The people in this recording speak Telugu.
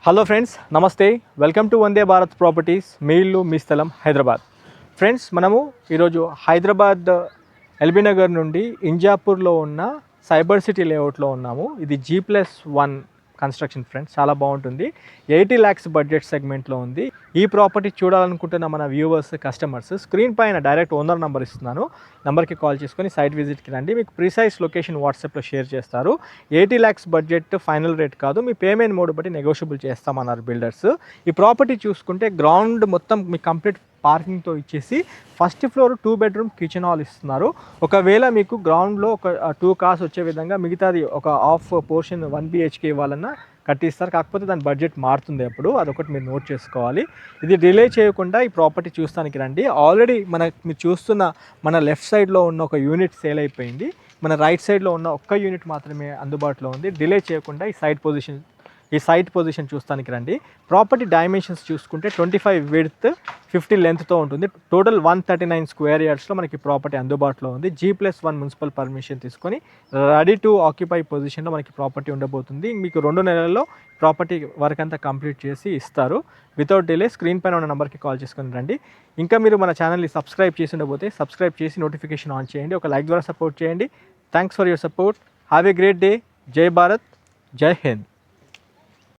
హలో ఫ్రెండ్స్, నమస్తే. Welcome to Vande Bharat properties, మీ ఇల్లు మీ స్థలం, హైదరాబాద్. ఫ్రెండ్స్, మనము ఈరోజు హైదరాబాద్ ఎల్బీ నగర్ నుండి ఇంజాపూర్లో ఉన్న సైబర్ సిటీ లేఅవుట్లో ఉన్నాము. ఇది G+1 కన్స్ట్రక్షన్ ఫ్రెండ్స్, చాలా బాగుంటుంది. 80 lakhs బడ్జెట్ సెగ్మెంట్లో ఉంది. ఈ ప్రాపర్టీ చూడాలనుకుంటున్న మన వ్యూవర్స్, కస్టమర్స్ స్క్రీన్ పైన డైరెక్ట్ ఓనర్ నెంబర్ ఇస్తున్నాను. నెంబర్కి కాల్ చేసుకొని సైట్ విజిట్కి రండి. మీకు ప్రిసైజ్ లొకేషన్ వాట్సాప్లో షేర్ చేస్తారు. 80 lakhs బడ్జెట్ ఫైనల్ రేట్ కాదు, మీ పేమెంట్ మోడ్ బట్టి నెగోషియబుల్ చేస్తామన్నారు బిల్డర్స్. ఈ ప్రాపర్టీ చూసుకుంటే గ్రౌండ్ మొత్తం మీకు కంప్లీట్ పార్కింగ్తో ఇచ్చేసి first floor 2 bedroom kitchen hall ఇస్తున్నారు. ఒకవేళ మీకు గ్రౌండ్లో ఒక 2 cars వచ్చే విధంగా మిగతాది ఒక హాఫ్ పోర్షన్ 1 BHK ఇవ్వాలన్నా కట్టిస్తారు. కాకపోతే దాని బడ్జెట్ మారుతుంది అప్పుడు, అదొకటి మీరు నోట్ చేసుకోవాలి. ఇది డిలే చేయకుండా ఈ ప్రాపర్టీ చూస్తానికి రండి. ఆల్రెడీ మీరు చూస్తున్న మన లెఫ్ట్ సైడ్లో ఉన్న ఒక యూనిట్ సేల్ అయిపోయింది. మన రైట్ సైడ్లో ఉన్న ఒక్క యూనిట్ మాత్రమే అందుబాటులో ఉంది. డిలే చేయకుండా ఈ సైట్ పొజిషన్ చూస్తానికి రండి. ప్రాపర్టీ డైమెన్షన్స్ చూసుకుంటే 25 width, 50 lengthతో ఉంటుంది. టోటల్ 139 square yardsలో మనకి ప్రాపర్టీ అందుబాటులో ఉంది. G+1 మున్సిపల్ పర్మిషన్ తీసుకొని రెడీ టు ఆక్యుపై పొజిషన్లో మనకి ప్రాపర్టీ ఉండబోతుంది. మీకు 2 నెలల్లో ప్రాపర్టీ వర్క్ అంతా కంప్లీట్ చేసి ఇస్తారు. వితౌట్ డిలే స్క్రీన్ పైన ఉన్న నెంబర్కి కాల్ చేసుకొని రండి. ఇంకా మీరు మన ఛానల్ని సబ్స్క్రైబ్ చేసి ఉండబోతే సబ్స్క్రైబ్ చేసి నోటిఫికేషన్ ఆన్ చేయండి. ఒక లైక్ ద్వారా సపోర్ట్ చేయండి. Thanks for your support. Have a great day. జై భారత్, జై హింద్.